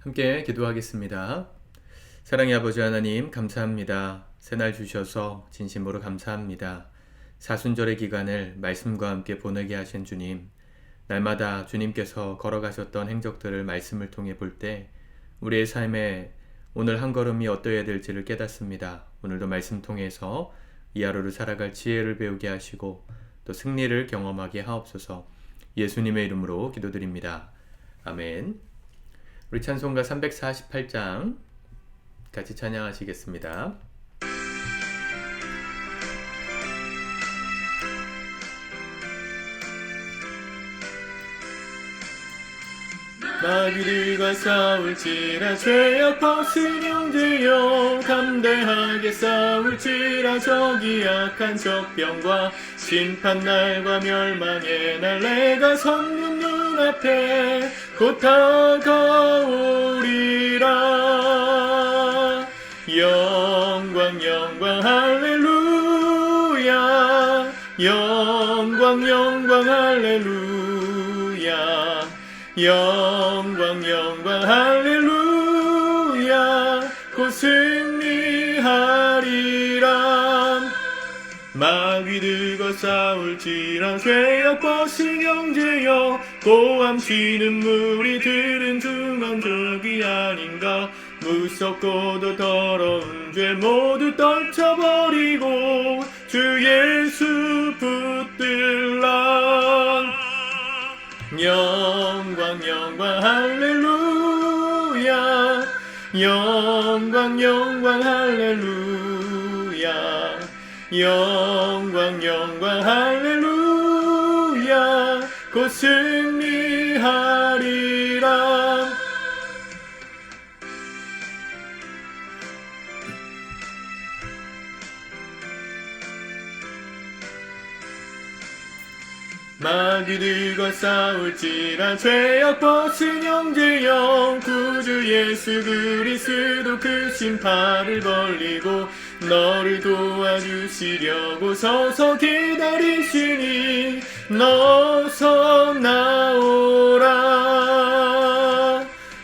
함께 기도하겠습니다. 사랑의 아버지 하나님, 감사합니다. 새날 주셔서 진심으로 감사합니다. 사순절의 기간을 말씀과 함께 보내게 하신 주님, 날마다 주님께서 걸어가셨던 행적들을 말씀을 통해 볼 때 우리의 삶에 오늘 한 걸음이 어떠해야 될지를 깨닫습니다. 오늘도 말씀 통해서 이 하루를 살아갈 지혜를 배우게 하시고 또 승리를 경험하게 하옵소서. 예수님의 이름으로 기도드립니다. 아멘. 우리 찬송가 348장 같이 찬양하시겠습니다. 마귀들과 싸울지라 죄악 벗은 형제여, 담대하게 싸울지라 저 기약한 적병과 심판날과 멸망의 날, 내가 섰는 눈앞에 곧 다가오리라. 영광 영광 할렐루야, 영광 영광 할렐루야, 영광 영광 할렐루야, 곧 승리하리라. 마귀들과 싸울지라 죄악 벗은 형제여, 고함치는 무리들은 중언적이 아닌가. 무섭고도 더러운 죄 모두 떨쳐버리고 주 예수 붙들라. 영광 영광 할렐루야, 영광 영광 할렐루야, 영광 영광 할렐루야, 곧 승리하리라. 마귀들과 싸울지라 죄악 벗은 형제여, 구주 예수 그리스도 그 심판을 벌리고 너를 도와주시려고 서서 기다리시니 너서 나오라.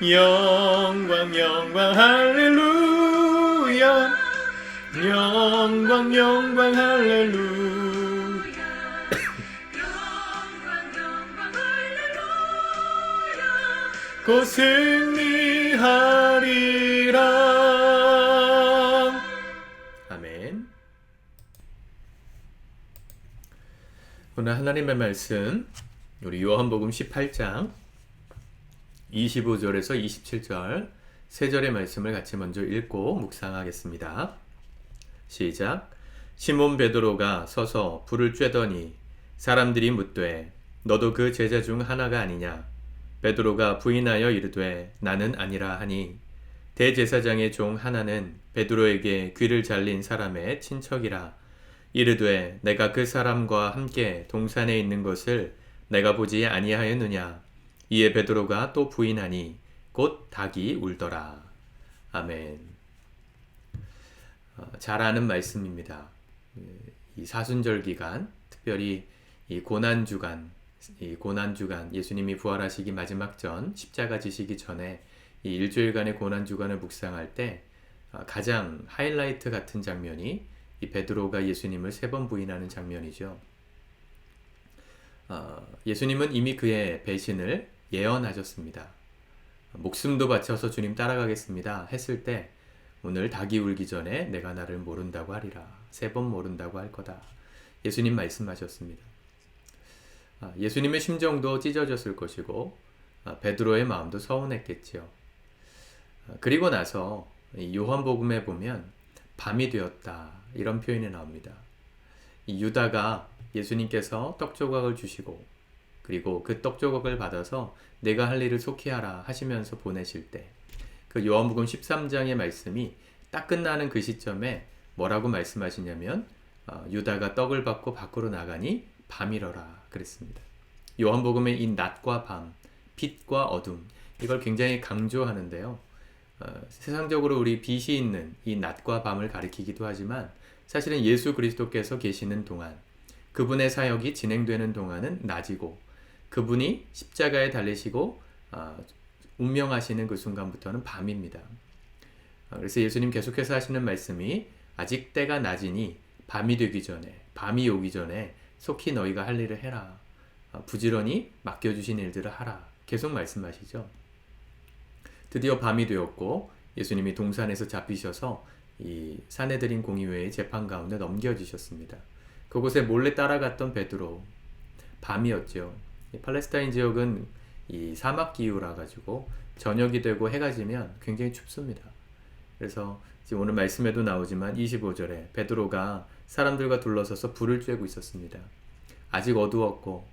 영광 영광 할렐루야, 영광 영광 할렐루야, 곧 승리하리라. 아멘. 오늘 하나님의 말씀, 우리 요한복음 18장 25절에서 27절 세 절의 말씀을 같이 먼저 읽고 묵상하겠습니다. 시작. 시몬 베드로가 서서 불을 쬐더니 사람들이 묻되 너도 그 제자 중 하나가 아니냐. 베드로가 부인하여 이르되 나는 아니라 하니, 대제사장의 종 하나는 베드로에게 귀를 잘린 사람의 친척이라. 이르되 내가 그 사람과 함께 동산에 있는 것을 내가 보지 아니하였느냐. 이에 베드로가 또 부인하니 곧 닭이 울더라. 아멘. 잘 아는 말씀입니다. 이 사순절 기간, 특별히 이 고난주간, 예수님이 부활하시기 마지막 전, 십자가 지시기 전에 이 일주일간의 고난주간을 묵상할 때 가장 하이라이트 같은 장면이 이 베드로가 예수님을 3번 부인하는 장면이죠. 예수님은 이미 그의 배신을 예언하셨습니다. 목숨도 바쳐서 주님 따라가겠습니다 했을 때, 오늘 닭이 울기 전에 내가 나를 모른다고 하리라. 3번 모른다고 할 거다. 예수님 말씀하셨습니다. 예수님의 심정도 찢어졌을 것이고 베드로의 마음도 서운했겠지요. 그리고 나서 요한복음에 보면 밤이 되었다 이런 표현이 나옵니다. 이 유다가 예수님께서 떡조각을 주시고 그리고 그 떡조각을 받아서 내가 할 일을 속히 하라 하시면서 보내실 때, 그 요한복음 13장의 말씀이 딱 끝나는 그 시점에 뭐라고 말씀하시냐면 유다가 떡을 받고 밖으로 나가니 밤이러라 그랬습니다. 요한복음의 이 낮과 밤, 빛과 어둠, 이걸 굉장히 강조하는데요. 세상적으로 우리 빛이 있는 이 낮과 밤을 가리키기도 하지만 사실은 예수 그리스도께서 계시는 동안, 그분의 사역이 진행되는 동안은 낮이고, 그분이 십자가에 달리시고 운명하시는 그 순간부터는 밤입니다. 그래서 예수님 계속해서 하시는 말씀이 아직 때가 낮으니 밤이 되기 전에, 밤이 오기 전에 속히 너희가 할 일을 해라. 부지런히 맡겨주신 일들을 하라. 계속 말씀하시죠. 드디어 밤이 되었고 예수님이 동산에서 잡히셔서 이 사내들인 공의회의 재판 가운데 넘겨지셨습니다. 그곳에 몰래 따라갔던 베드로, 밤이었죠. 팔레스타인 지역은 이 사막 기후라 가지고 저녁이 되고 해가 지면 굉장히 춥습니다. 그래서 지금 오늘 말씀에도 나오지만 25절에 베드로가 사람들과 둘러서서 불을 쬐고 있었습니다. 아직 어두웠고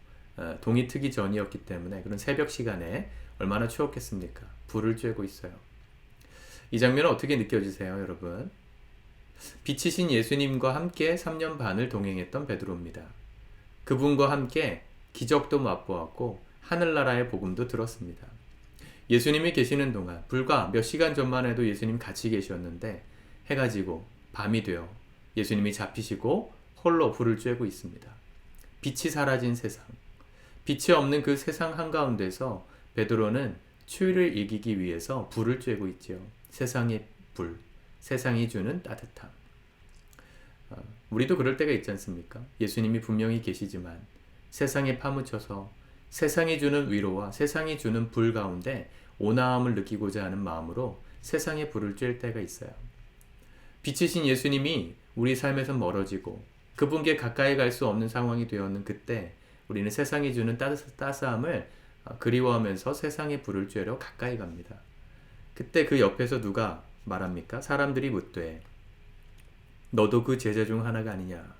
동이 트기 전이었기 때문에 그런 새벽 시간에 얼마나 추웠겠습니까? 불을 쬐고 있어요. 이 장면은 어떻게 느껴지세요, 여러분? 빛이신 예수님과 함께 3년 반을 동행했던 베드로입니다. 그분과 함께 기적도 맛보았고 하늘나라의 복음도 들었습니다. 예수님이 계시는 동안 불과 몇 시간 전만 해도 예수님 같이 계셨는데 해가 지고 밤이 되어 예수님이 잡히시고 홀로 불을 쬐고 있습니다. 빛이 사라진 세상, 빛이 없는 그 세상 한가운데서 베드로는 추위를 이기기 위해서 불을 쬐고 있죠. 세상의 불, 세상이 주는 따뜻함. 우리도 그럴 때가 있지 않습니까? 예수님이 분명히 계시지만 세상에 파묻혀서 세상이 주는 위로와 세상이 주는 불 가운데 온화함을 느끼고자 하는 마음으로 세상의 불을 쬐을 때가 있어요. 빛이신 예수님이 우리 삶에서 멀어지고 그분께 가까이 갈 수 없는 상황이 되었는 그때 우리는 세상이 주는 따스함을 그리워하면서 세상의 불을 쬐러 가까이 갑니다. 그때 그 옆에서 누가 말합니까? 사람들이 묻되 너도 그 제자 중 하나가 아니냐?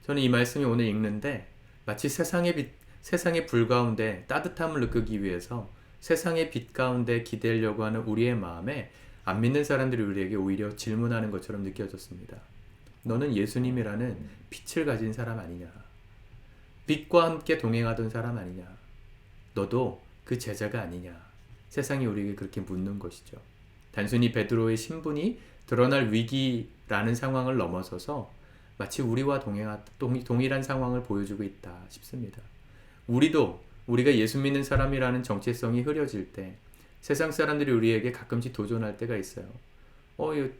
저는 이 말씀이 오늘 읽는데 마치 세상의 불 가운데 따뜻함을 느끼기 위해서 세상의 빛 가운데 기대려고 하는 우리의 마음에 안 믿는 사람들이 우리에게 오히려 질문하는 것처럼 느껴졌습니다. 너는 예수님이라는 빛을 가진 사람 아니냐? 빛과 함께 동행하던 사람 아니냐? 너도 그 제자가 아니냐? 세상이 우리에게 그렇게 묻는 것이죠. 단순히 베드로의 신분이 드러날 위기라는 상황을 넘어서서 마치 우리와 동일한 상황을 보여주고 있다 싶습니다. 우리가 예수 믿는 사람이라는 정체성이 흐려질 때 세상 사람들이 우리에게 가끔씩 도전할 때가 있어요.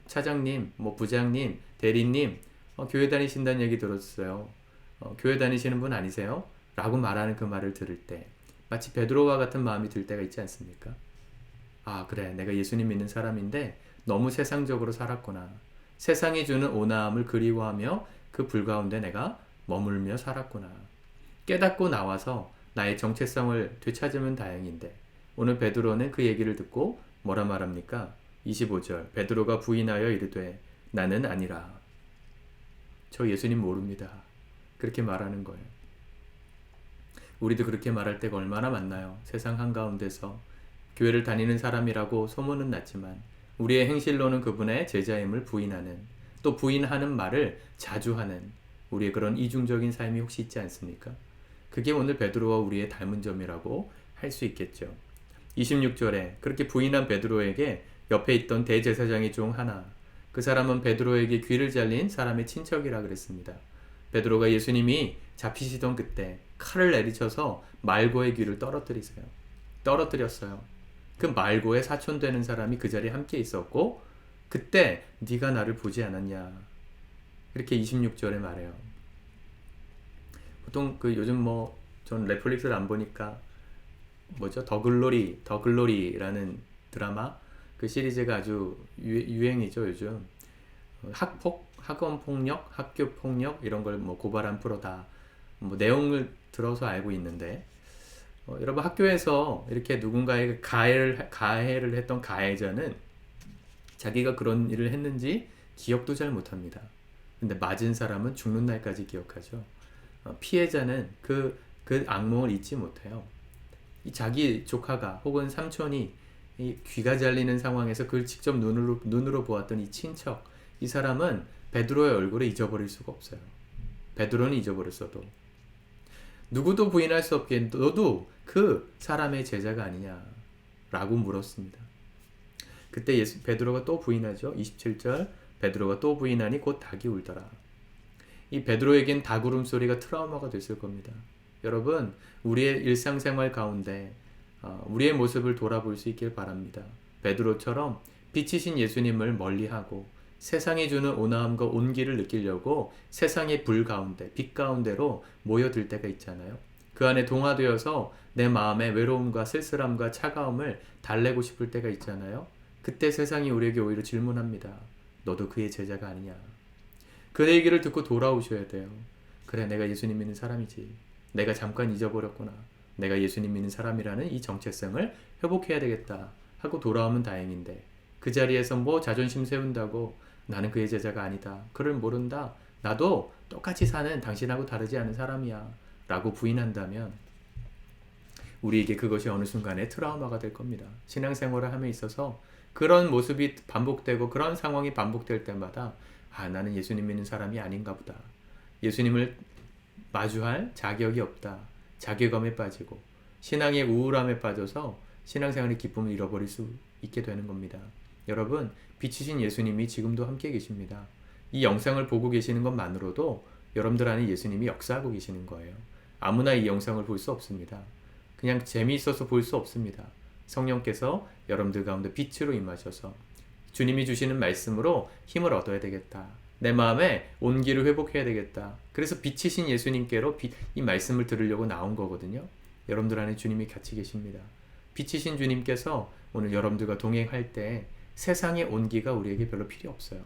차장님, 부장님, 대리님, 교회 다니신다는 얘기 들었어요. 교회 다니시는 분 아니세요? 라고 말하는 그 말을 들을 때 마치 베드로와 같은 마음이 들 때가 있지 않습니까? 아, 그래, 내가 예수님 믿는 사람인데 너무 세상적으로 살았구나. 세상이 주는 온화함을 그리워하며 그 불 가운데 내가 머물며 살았구나. 깨닫고 나와서 나의 정체성을 되찾으면 다행인데 오늘 베드로는 그 얘기를 듣고 뭐라 말합니까? 25절 베드로가 부인하여 이르되 나는 아니라. 저 예수님 모릅니다. 그렇게 말하는 거예요. 우리도 그렇게 말할 때가 얼마나 많나요? 세상 한가운데서 교회를 다니는 사람이라고 소문은 났지만 우리의 행실로는 그분의 제자임을 부인하는, 또 부인하는 말을 자주 하는 우리의 그런 이중적인 삶이 혹시 있지 않습니까? 그게 오늘 베드로와 우리의 닮은 점이라고 할 수 있겠죠. 26절에 그렇게 부인한 베드로에게 옆에 있던 대제사장이 중 하나, 그 사람은 베드로에게 귀를 잘린 사람의 친척이라 그랬습니다. 베드로가 예수님이 잡히시던 그때 칼을 내리쳐서 말고의 귀를 떨어뜨렸어요. 그 말고의 사촌 되는 사람이 그 자리에 함께 있었고 그때 네가 나를 보지 않았냐, 이렇게 26절에 말해요. 보통 요즘 전 넷플릭스를 안 보니까 더글로리라는 드라마, 그 시리즈가 아주 유행이죠 요즘. 학원 폭력, 학교 폭력 이런 걸 고발한 프로다. 내용을 들어서 알고 있는데 여러분, 학교에서 이렇게 누군가에게 가해를 했던 가해자는 자기가 그런 일을 했는지 기억도 잘 못합니다. 근데 맞은 사람은 죽는 날까지 기억하죠. 피해자는 그 악몽을 잊지 못해요. 자기 조카가 혹은 삼촌이 이 귀가 잘리는 상황에서 그걸 직접 눈으로 보았던 이 친척, 이 사람은 베드로의 얼굴을 잊어버릴 수가 없어요. 베드로는 잊어버렸어도 누구도 부인할 수 없게 너도 그 사람의 제자가 아니냐라고 물었습니다. 그때 베드로가 또 부인하죠. 27절 베드로가 또 부인하니 곧 닭이 울더라. 이 베드로에겐 닭 울음소리가 트라우마가 됐을 겁니다. 여러분, 우리의 일상생활 가운데 우리의 모습을 돌아볼 수 있길 바랍니다. 베드로처럼 빛이신 예수님을 멀리하고 세상이 주는 온화함과 온기를 느끼려고 세상의 불 가운데, 빛 가운데로 모여들 때가 있잖아요. 그 안에 동화되어서 내 마음의 외로움과 쓸쓸함과 차가움을 달래고 싶을 때가 있잖아요. 그때 세상이 우리에게 오히려 질문합니다. 너도 그의 제자가 아니냐? 그 얘기를 듣고 돌아오셔야 돼요. 그래, 내가 예수님 믿는 사람이지. 내가 잠깐 잊어버렸구나. 내가 예수님 믿는 사람이라는 이 정체성을 회복해야 되겠다 하고 돌아오면 다행인데, 그 자리에서 뭐 자존심 세운다고 나는 그의 제자가 아니다, 그를 모른다, 나도 똑같이 사는 당신하고 다르지 않은 사람이야 라고 부인한다면 우리에게 그것이 어느 순간에 트라우마가 될 겁니다. 신앙생활을 함에 있어서 그런 모습이 반복되고 그런 상황이 반복될 때마다 나는 예수님 믿는 사람이 아닌가 보다. 예수님을 마주할 자격이 없다. 자괴감에 빠지고 신앙의 우울함에 빠져서 신앙생활의 기쁨을 잃어버릴 수 있게 되는 겁니다. 여러분, 빛이신 예수님이 지금도 함께 계십니다. 이 영상을 보고 계시는 것만으로도 여러분들 안에 예수님이 역사하고 계시는 거예요. 아무나 이 영상을 볼 수 없습니다. 그냥 재미있어서 볼 수 없습니다. 성령께서 여러분들 가운데 빛으로 임하셔서 주님이 주시는 말씀으로 힘을 얻어야 되겠다. 내 마음에 온기를 회복해야 되겠다. 그래서 빛이신 예수님께로 이 말씀을 들으려고 나온 거거든요. 여러분들 안에 주님이 같이 계십니다. 빛이신 주님께서 오늘 여러분들과 동행할 때 세상의 온기가 우리에게 별로 필요 없어요.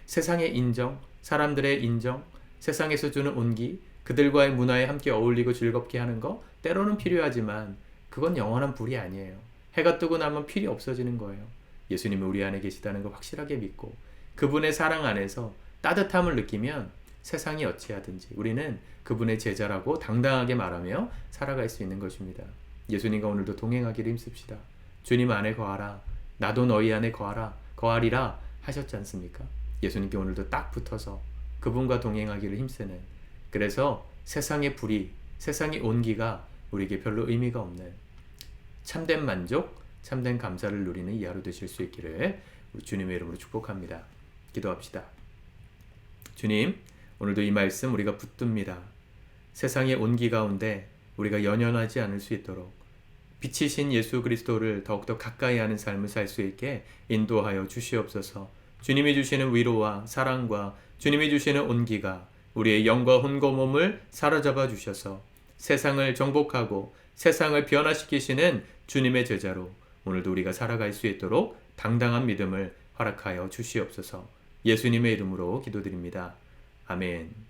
세상의 인정, 사람들의 인정, 세상에서 주는 온기, 그들과의 문화에 함께 어울리고 즐겁게 하는 거 때로는 필요하지만 그건 영원한 불이 아니에요. 해가 뜨고 나면 필요 없어지는 거예요. 예수님이 우리 안에 계시다는 걸 확실하게 믿고 그분의 사랑 안에서 따뜻함을 느끼면 세상이 어찌하든지 우리는 그분의 제자라고 당당하게 말하며 살아갈 수 있는 것입니다. 예수님과 오늘도 동행하기를 힘씁시다. 주님 안에 거하라. 나도 너희 안에 거하리라 하셨지 않습니까? 예수님께 오늘도 딱 붙어서 그분과 동행하기를 힘쓰는, 그래서 세상의 불이, 세상의 온기가 우리에게 별로 의미가 없는 참된 만족, 참된 감사를 누리는 이 하루 되실 수 있기를 주님의 이름으로 축복합니다. 기도합시다. 주님, 오늘도 이 말씀 우리가 붙듭니다. 세상의 온기 가운데 우리가 연연하지 않을 수 있도록 빛이신 예수 그리스도를 더욱더 가까이 하는 삶을 살 수 있게 인도하여 주시옵소서. 주님이 주시는 위로와 사랑과 주님이 주시는 온기가 우리의 영과 혼과 몸을 사로잡아 주셔서 세상을 정복하고 세상을 변화시키시는 주님의 제자로 오늘도 우리가 살아갈 수 있도록 당당한 믿음을 허락하여 주시옵소서. 예수님의 이름으로 기도드립니다. 아멘.